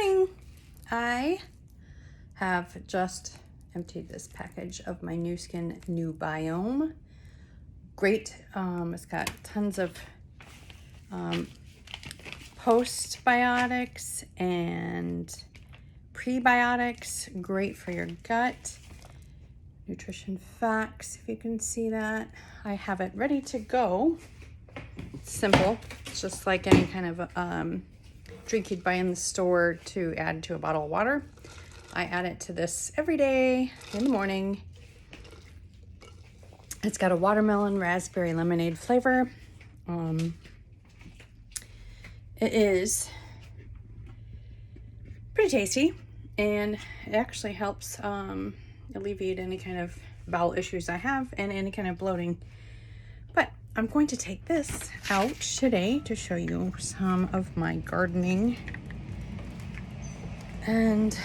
morning. I have just emptied this package of my new skin Nubiome. Great. It's got tons of postbiotics and prebiotics. Great for your gut. Nutrition facts, if you can see that. I have it ready to go. It's simple. It's just like any kind of drink you'd buy in the store to add to a bottle of water. I add it to this every day in the morning. It's got a watermelon raspberry lemonade flavor. It is pretty tasty, and it actually helps alleviate any kind of bowel issues I have and any kind of bloating. But I'm going to take this out today to show you some of my gardening. And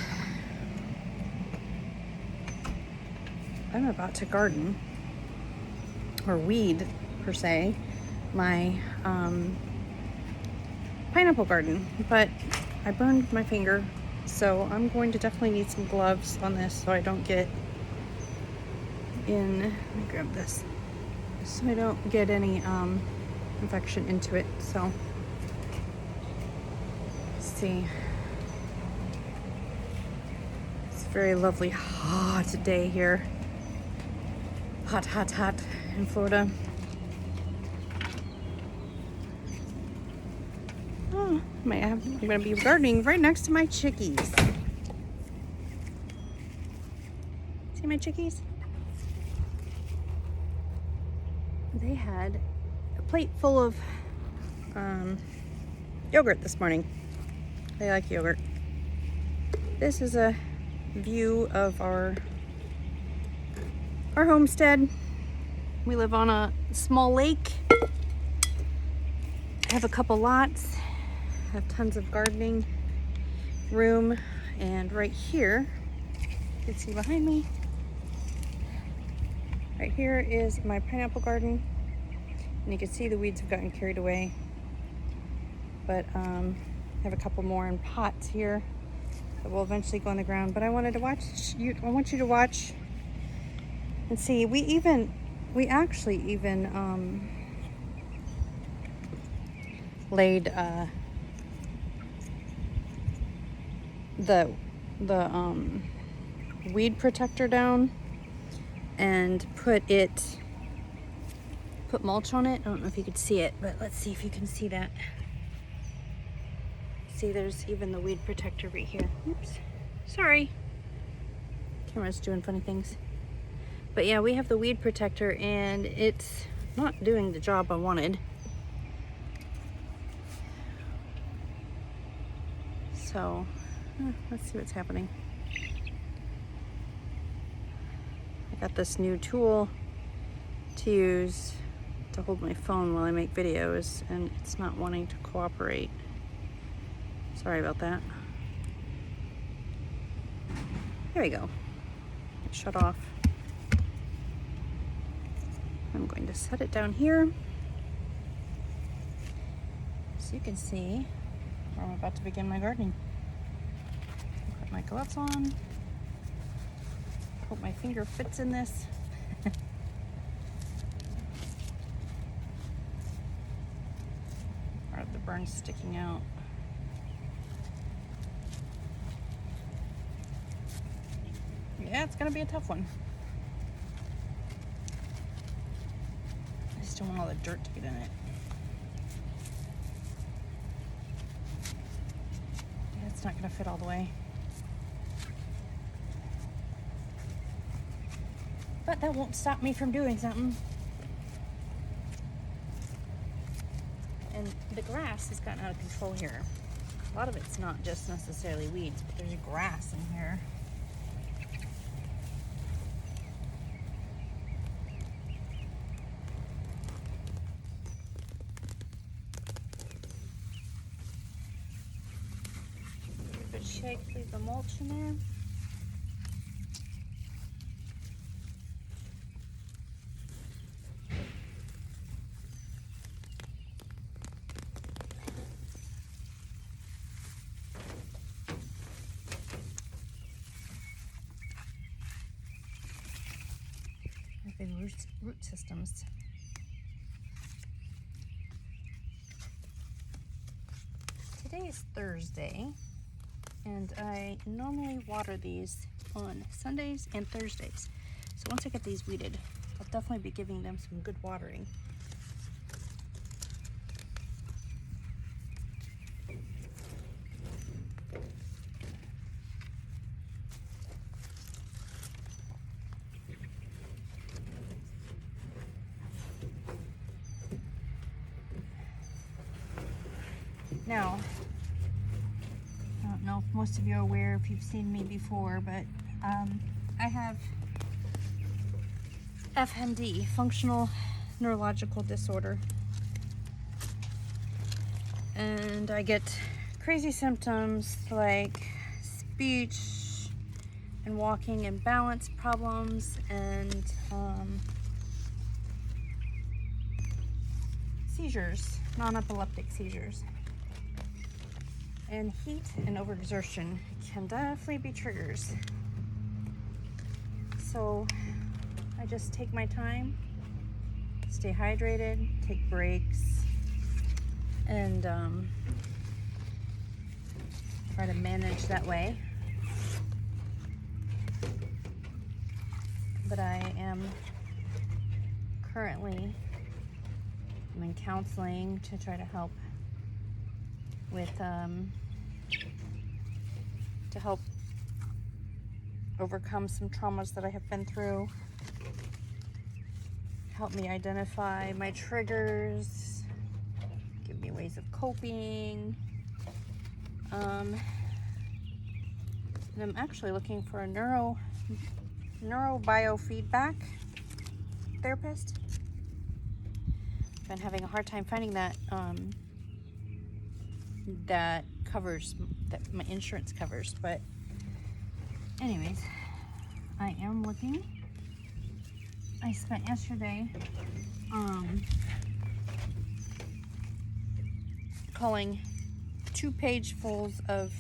I'm about to garden, or weed per se, my pineapple garden, but I burned my finger, so I'm going to definitely need some gloves on this so I don't get in, let me grab this, so I don't get any infection into it. So let's see. It's a very lovely hot day here. Hot in Florida. Oh, I'm gonna be gardening right next to my chickies. See my chickies? They had a plate full of yogurt this morning. They like yogurt. This is a view of our homestead. We live on a small lake. I have a couple lots. I have tons of gardening room, and right here, you can see behind me, right here is my pineapple garden, and you can see the weeds have gotten carried away, but I have a couple more in pots here that will eventually go in the ground. But I wanted to I want you to watch and see. We actually even laid the weed protector down and put mulch on it. I don't know if you could see it, but let's see if you can see that. See, there's even the weed protector right here. Oops, sorry. Camera's doing funny things. But yeah, we have the weed protector, and it's not doing the job I wanted. So let's see what's happening. I got this new tool to use to hold my phone while I make videos, and it's not wanting to cooperate. Sorry about that. There we go. It shut off. I'm going to set it down here so you can see where I'm about to begin my gardening. Put my gloves on. Hope my finger fits in this. Or the burns sticking out. Yeah, it's gonna be a tough one. I just don't want all the dirt to get in it. Yeah, it's not gonna fit all the way. But that won't stop me from doing something. And the grass has gotten out of control here. A lot of it's not just necessarily weeds, but there's grass in here. Give it a shake, leave the mulch in there. big root systems. Today is Thursday, and I normally water these on Sundays and Thursdays. So once I get these weeded, I'll definitely be giving them some good watering. Now, I don't know if most of you are aware, if you've seen me before, but I have FND, functional neurological disorder, and I get crazy symptoms like speech and walking and balance problems and seizures, non-epileptic seizures. And heat and overexertion can definitely be triggers. So I just take my time, stay hydrated, take breaks, and try to manage that way. But I am currently in counseling to try to help with to help overcome some traumas that I have been through, help me identify my triggers, give me ways of coping, and I'm actually looking for a neurobiofeedback therapist. I've been having a hard time finding that that my insurance covers, but anyways, I am looking. I spent yesterday calling 2 pagefuls of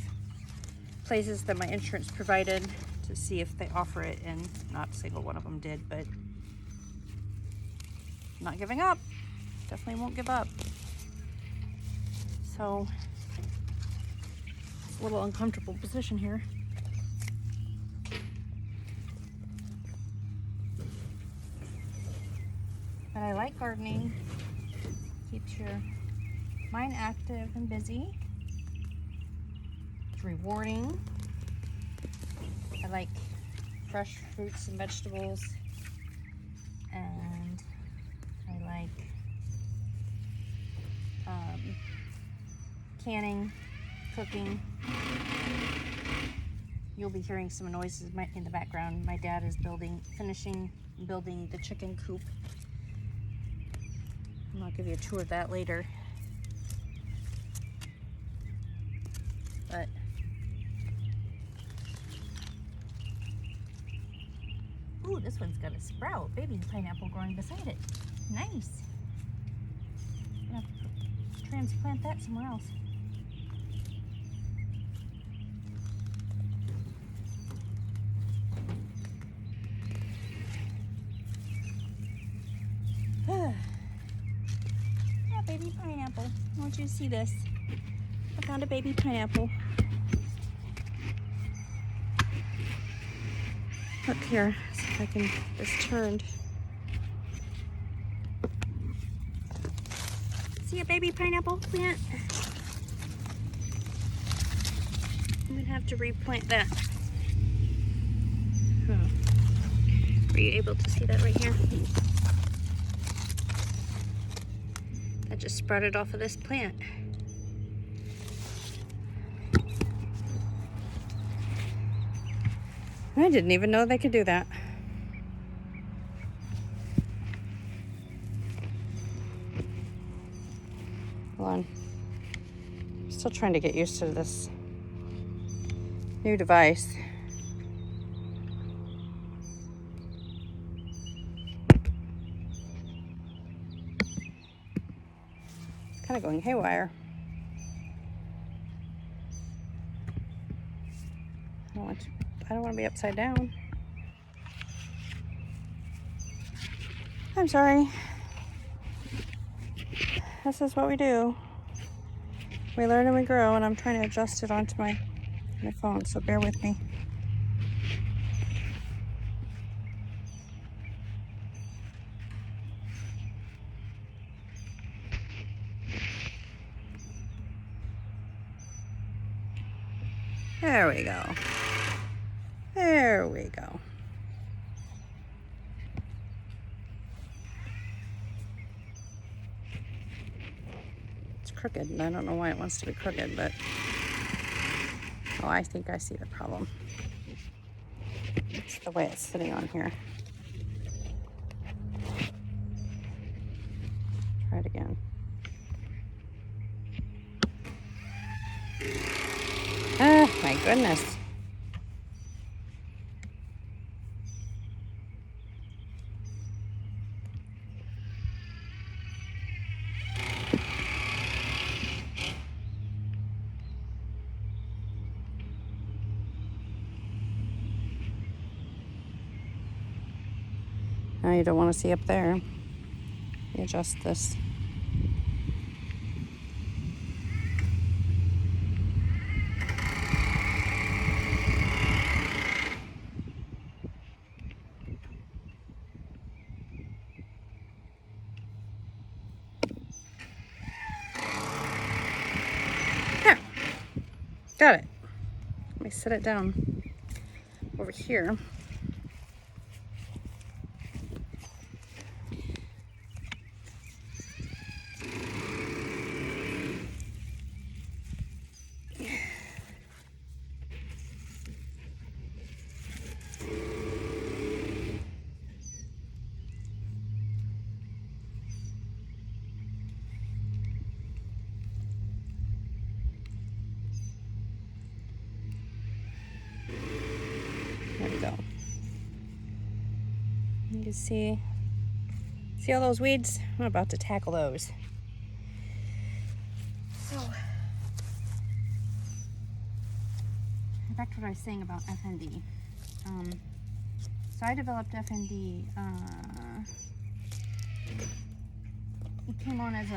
places that my insurance provided to see if they offer it, and not a single one of them did, but not giving up. Definitely won't give up. So it's a little uncomfortable position here. But I like gardening. Keeps your mind active and busy. It's rewarding. I like fresh fruits and vegetables. And I like canning, cooking. You'll be hearing some noises in the background. My dad is finishing building the chicken coop. And I'll give you a tour of that later. But ooh, this one's got a sprout, baby pineapple growing beside it. Nice. I'm gonna have to transplant that somewhere else. Yeah, baby pineapple. I want you to see this. I found a baby pineapple. Look here, see if I can get this turned. See a baby pineapple plant? I'm gonna have to replant that. Were you able to see that right here? That just sprouted off of this plant. I didn't even know they could do that. Hold on. I'm still trying to get used to this new device. It's kind of going haywire. I don't want to be upside down. I'm sorry. This is what we do. We learn and we grow, and I'm trying to adjust it onto my phone, so bear with me. There we go. There we go. It's crooked, and I don't know why it wants to be crooked, but oh, I think I see the problem. It's the way it's sitting on here. Try it again. Ah, my goodness. Now you don't want to see up there. You adjust this. There. Got it. Let me set it down over here. There we go. You can see all those weeds? I'm about to tackle those. So, back to what I was saying about FND. So I developed FND. It came on as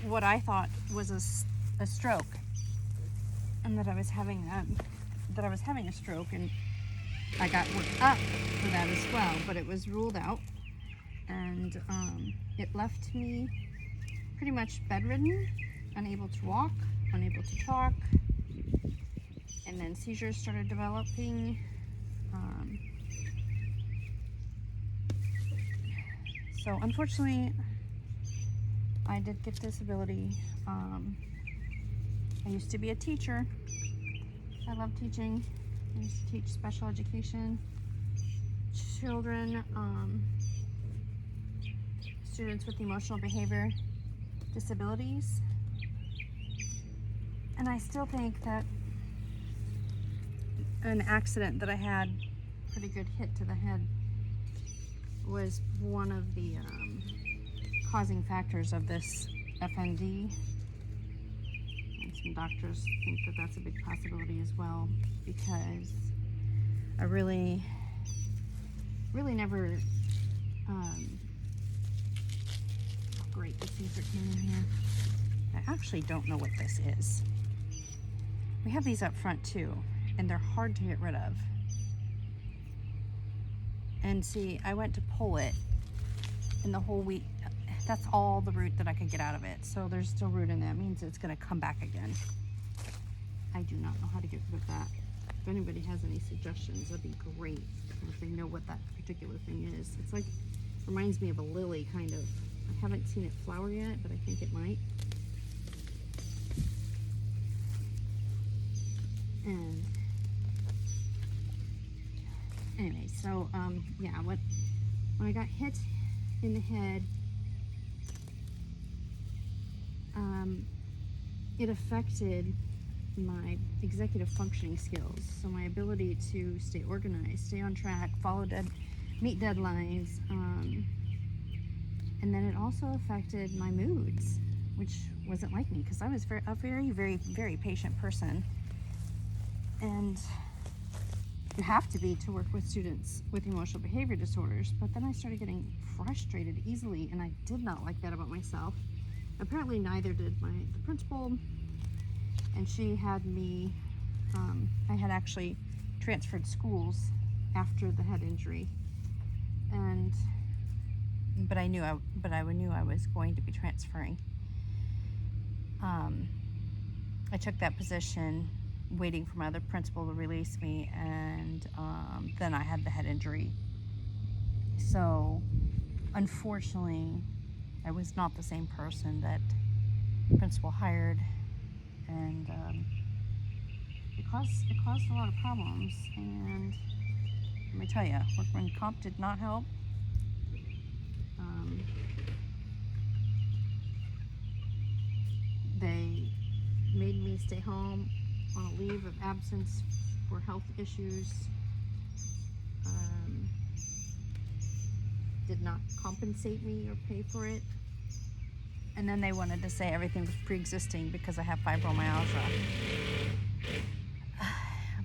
what I thought was a stroke, and that I was having a stroke, and I got worked up for that as well, but it was ruled out, and it left me pretty much bedridden, unable to walk, unable to talk, and then seizures started developing. So unfortunately, I did get disability. I used to be a teacher. I love teaching. I used to teach special education, children, students with emotional behavior disabilities. And I still think that an accident that I had, pretty good hit to the head, was one of the causing factors of this FND. And some doctors think that that's a big possibility as well, because I really never, great, the seeds are came in here. I actually don't know what this is. We have these up front too, and they're hard to get rid of. And see, I went to pull it, and the whole week, that's all the root that I could get out of it. So there's still root in that. It means it's gonna come back again. I do not know how to get rid of that. If anybody has any suggestions, that'd be great. If they know what that particular thing is. It's like, reminds me of a lily, kind of. I haven't seen it flower yet, but I think it might. And anyway, so yeah, when I got hit in the head, it affected my executive functioning skills. So my ability to stay organized, stay on track, meet deadlines, and then it also affected my moods, which wasn't like me, because I was a very, very, very patient person. And You have to be to work with students with emotional behavior disorders. But then I started getting frustrated easily, and I did not like that about myself. Apparently neither did the principal, and she had me, I had actually transferred schools after the head injury, but I knew I was going to be transferring. I took that position waiting for my other principal to release me, and then I had the head injury. So unfortunately, I was not the same person that the principal hired, and it caused a lot of problems. And let me tell you, workman comp did not help. They made me stay home on a leave of absence for health issues. Did not compensate me or pay for it. And then they wanted to say everything was pre-existing because I have fibromyalgia.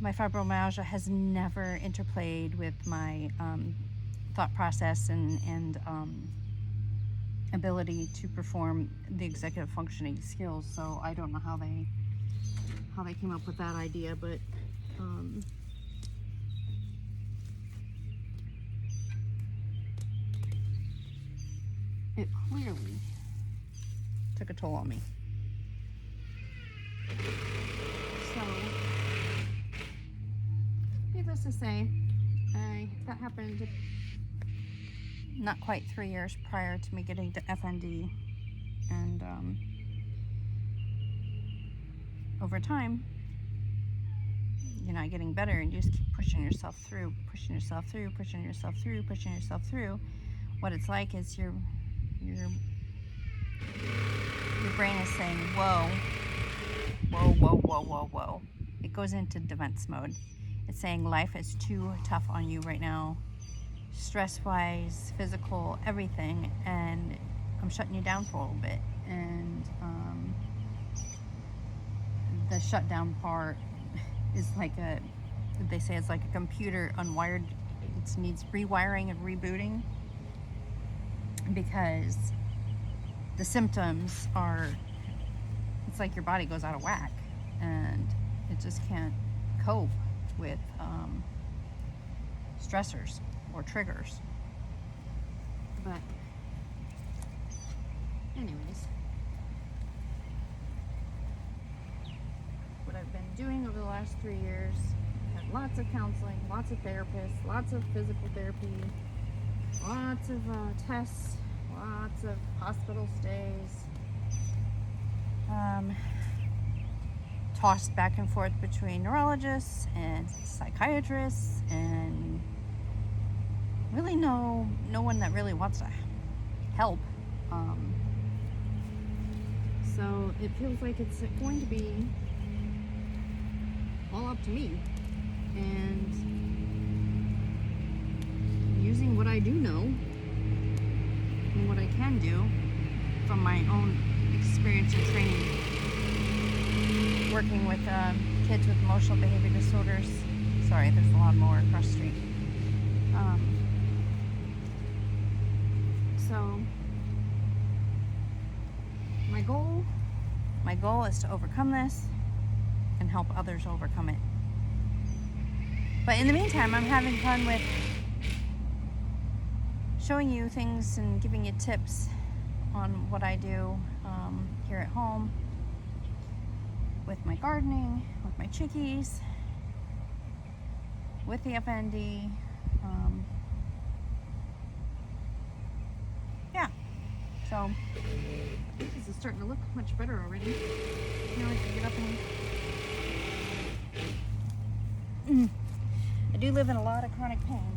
My fibromyalgia has never interplayed with my thought process and ability to perform the executive functioning skills. So I don't know how they came up with that idea, but it clearly took a toll on me. So, needless to say, that happened not quite 3 years prior to me getting to FND, and over time, you're not getting better, and you just keep pushing yourself through. What it's like is your brain is saying, whoa. It goes into defense mode. It's saying life is too tough on you right now, stress-wise, physical, everything, and I'm shutting you down for a little bit. And the shutdown part is like they say it's like a computer unwired. It needs rewiring and rebooting, because the symptoms are, it's like your body goes out of whack and it just can't cope with stressors or triggers. But anyways, what I've been doing over the last 3 years, had lots of counseling, lots of therapists, lots of physical therapy, lots of tests, lots of hospital stays, tossed back and forth between neurologists and psychiatrists, and really no one that really wants to help. So it feels like it's going to be all up to me, and using what I do know and what I can do from my own experience and training, working with kids with emotional behavior disorders. Sorry, there's a lot more across the street. So my goal is to overcome this and help others overcome it. But in the meantime, I'm having fun with showing you things and giving you tips on what I do here at home with my gardening, with my chickies, with the FND. Yeah, so this is starting to look much better already. You know, I can get up and I do live in a lot of chronic pain.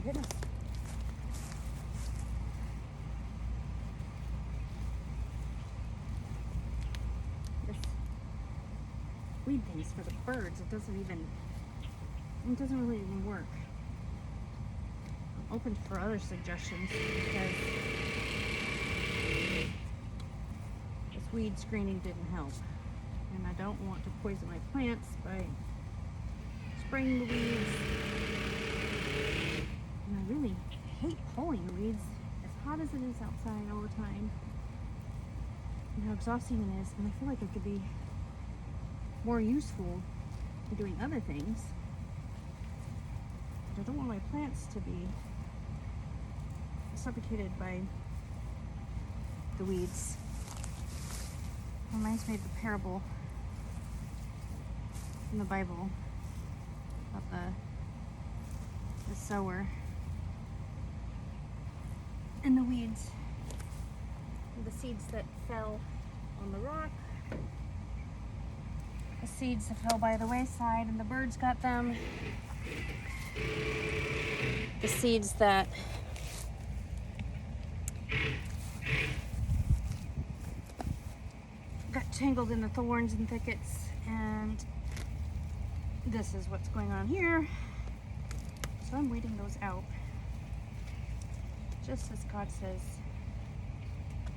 goodness. This weed thing's for the birds. It doesn't really even work. I'm open for other suggestions because this weed screening didn't help. And I don't want to poison my plants by spraying the weeds. And I really hate pulling the weeds as hot as it is outside all the time. And how exhausting it is. And I feel like it could be more useful in doing other things. But I don't want my plants to be suffocated by the weeds. It reminds me of the parable in the Bible about the sower and the weeds and the seeds that fell on the rock, the seeds that fell by the wayside and the birds got them, the seeds that got tangled in the thorns and thickets, and this is what's going on here. So I'm weeding those out, just as God says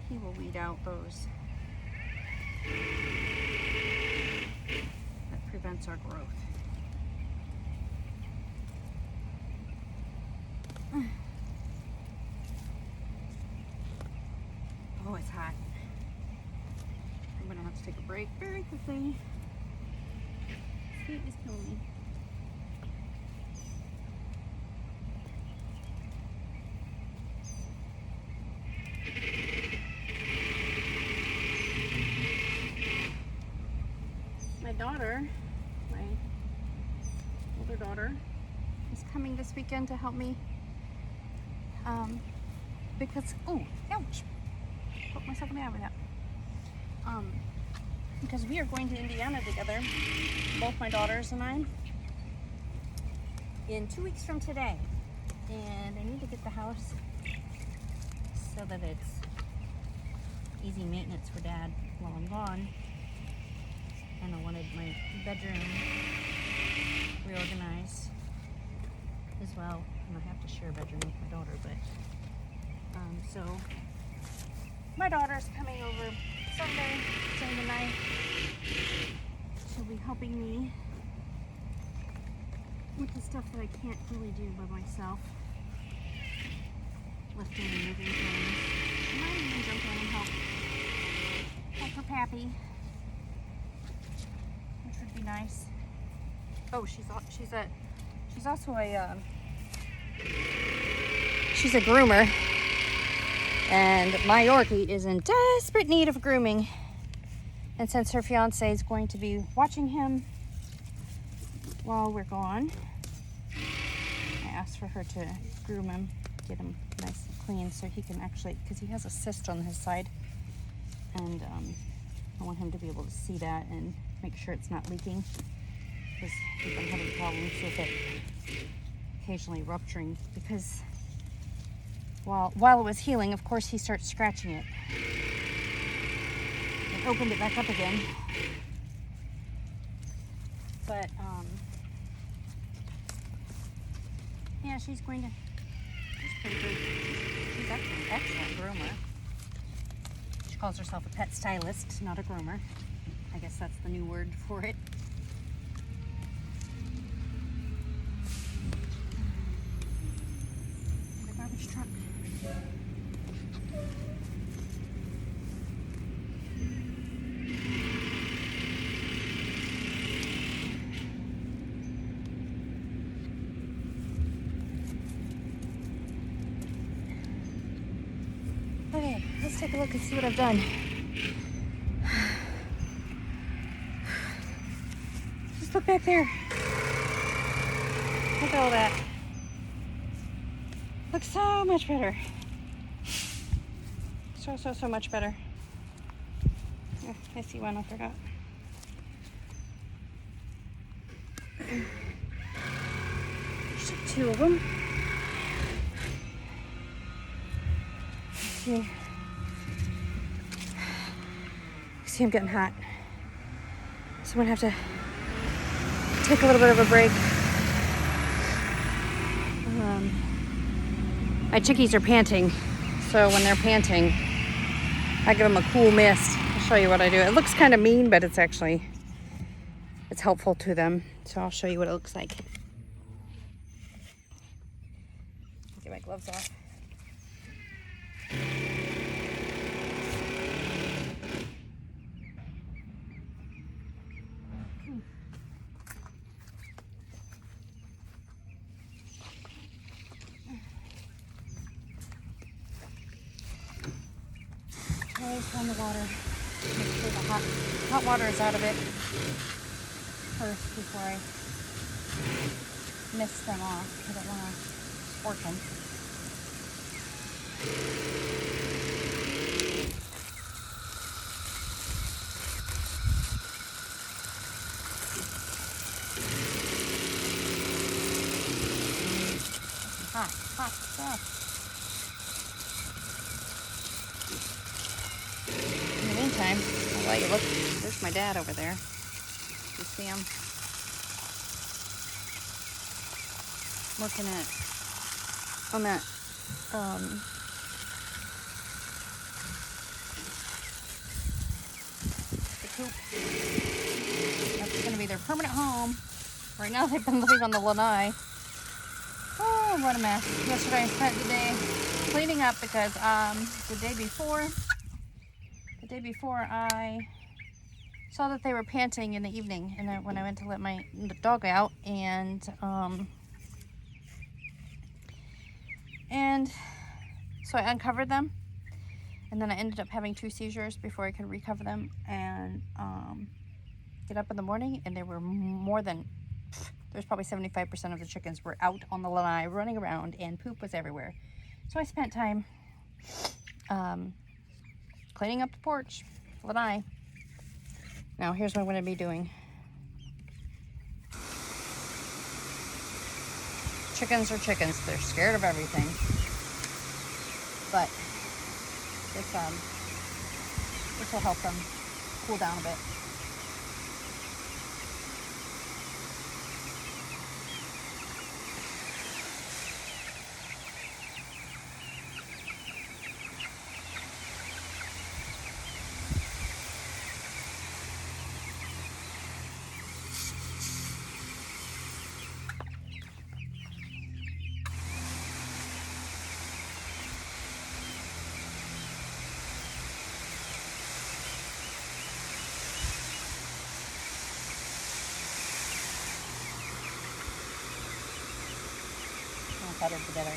He will weed out those that prevents our growth. Oh, it's hot. I'm gonna have to take a break very quickly. Heat is killing me. My daughter, my older daughter, is coming this weekend to help me. Because, oh, ouch! Put myself in the eye with that. Because we are going to Indiana together, both my daughters and I, in 2 weeks from today. And I need to get the house so that it's easy maintenance for Dad while I'm gone. And I wanted my bedroom reorganized as well. And I have to share a bedroom with my daughter, but so my daughter's coming over Sunday, staying the night. She'll be helping me with the stuff that I can't really do by myself. Lifting and moving things. She might even jump in and help her pappy, which would be nice. Oh, she's also a she's a groomer. And my Yorkie is in desperate need of grooming. And since her fiance is going to be watching him while we're gone, I asked for her to groom him, get him nice and clean so he can actually, because he has a cyst on his side. And I want him to be able to see that and make sure it's not leaking. Because we've been having problems with it occasionally rupturing, because while it was healing, of course, he starts scratching it. And opened it back up again. But, yeah, she's pretty good. She's actually an excellent groomer. She calls herself a pet stylist, not a groomer. I guess that's the new word for it. The garbage truck. Okay, let's take a look and see what I've done. Just look back there. Look at all that. Looks so much better. So much better. Oh, I see one I forgot. There's two of them. See, I'm getting hot. So I'm gonna have to take a little bit of a break. My chickies are panting. So when they're panting, I give them a cool mist. I'll show you what I do. It looks kind of mean, but it's helpful to them. So I'll show you what it looks like. Get my gloves off. Always turn the water. Make sure the hot water is out of it first before I mist them off. I don't want to scorch them. Hot stuff. In the meantime, I'll let you look. There's my dad over there. You see him? Working on that the coop. That's going to be their permanent home. Right now they've been living on the lanai. Oh, what a mess. Yesterday I spent the day cleaning up because the day before I saw that they were panting in the evening, and when I went to let my dog out, and so I uncovered them, and then I ended up having 2 seizures before I could recover them and get up in the morning, and there were there's probably 75% of the chickens were out on the lanai running around, and poop was everywhere. So I spent time cleaning up the porch, lanai. Now here's what I'm going to be doing. Chickens are chickens. They're scared of everything. But this will help them cool down a bit. Better together.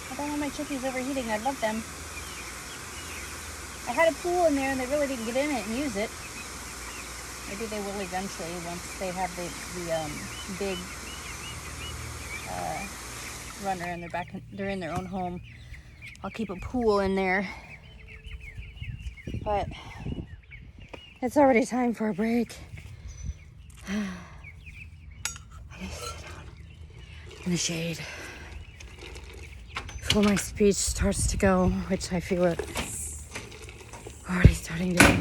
I don't want my chickies overheating. I love them. I had a pool in there and they really didn't get in it and use it. Maybe they will eventually once they have the big runner and they're in their own home. I'll keep a pool in there. But it's already time for a break. In the shade before my speech starts to go, which I feel it's already starting to.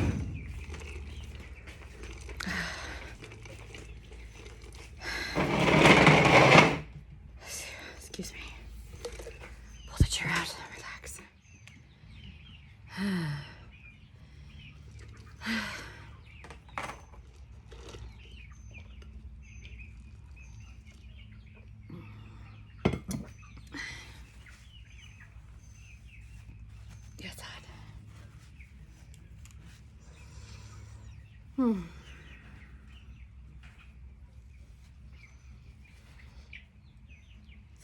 Excuse me. Pull the chair out. Relax. Yes,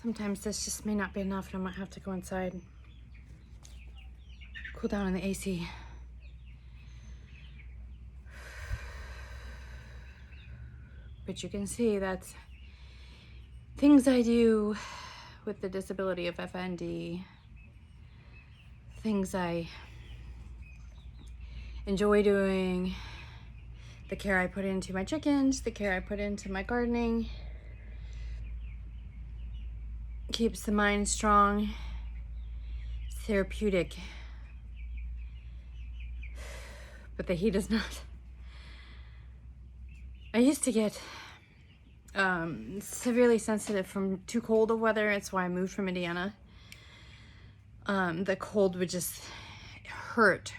Sometimes this just may not be enough and I might have to go inside and cool down in the AC. But you can see that's things I do with the disability of FND, things I enjoy doing, the care I put into my chickens, the care I put into my gardening, keeps the mind strong, therapeutic, but the heat is not. I used to get severely sensitive from too cold of weather. It's why I moved from Indiana. The cold would just hurt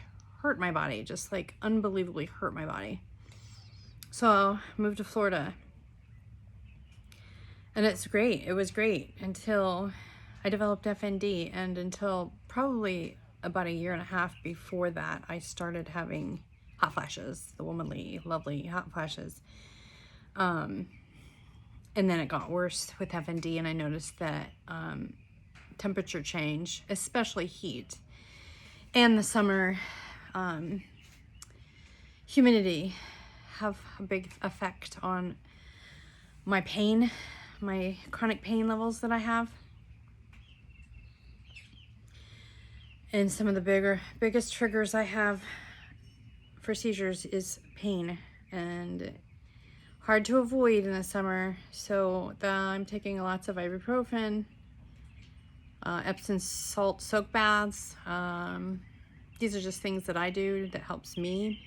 my body, just like unbelievably hurt my body. So I moved to Florida, and it's great. It was great until I developed FND, and until probably about a year and a half before that, I started having hot flashes, the womanly, lovely hot flashes. And then it got worse with FND, and I noticed that temperature change, especially heat, and the summer humidity have a big effect on my pain, my chronic pain levels that I have. And some of the biggest triggers I have for seizures is pain, and hard to avoid in the summer. So I'm taking lots of ibuprofen, Epsom salt soak baths. These are just things that I do that helps me.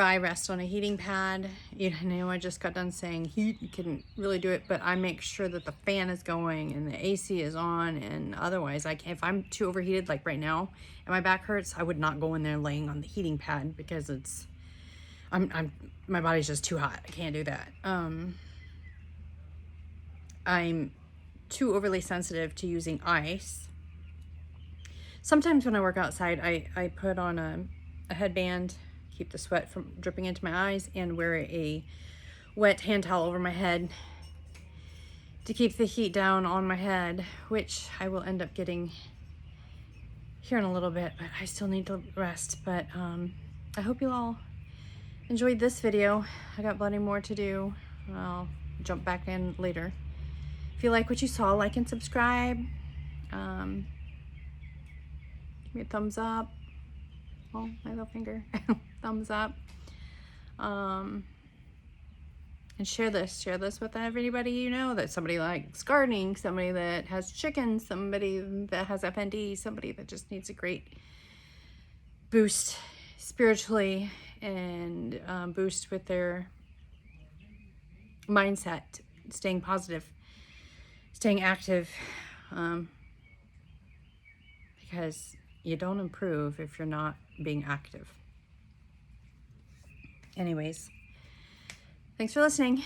I rest on a heating pad. You know, I just got done saying heat, you couldn't really do it, but I make sure that the fan is going and the AC is on, and otherwise I can't. If I'm too overheated, like right now, and my back hurts, I would not go in there laying on the heating pad because it's, my body's just too hot. I can't do that. I'm too overly sensitive to using ice. Sometimes when I work outside, I put on a headband, keep the sweat from dripping into my eyes, and wear a wet hand towel over my head to keep the heat down on my head, which I will end up getting here in a little bit, but I still need to rest. But I hope you all enjoyed this video. I got plenty more to do. I'll jump back in later. If you like what you saw, like and subscribe. Give me a thumbs up. Oh, my little finger. Thumbs up. And share this with everybody you know, that somebody likes gardening, somebody that has chickens, somebody that has FND, somebody that just needs a great boost spiritually, and boost with their mindset, staying positive, staying active, because you don't improve if you're not being active. Anyways, thanks for listening.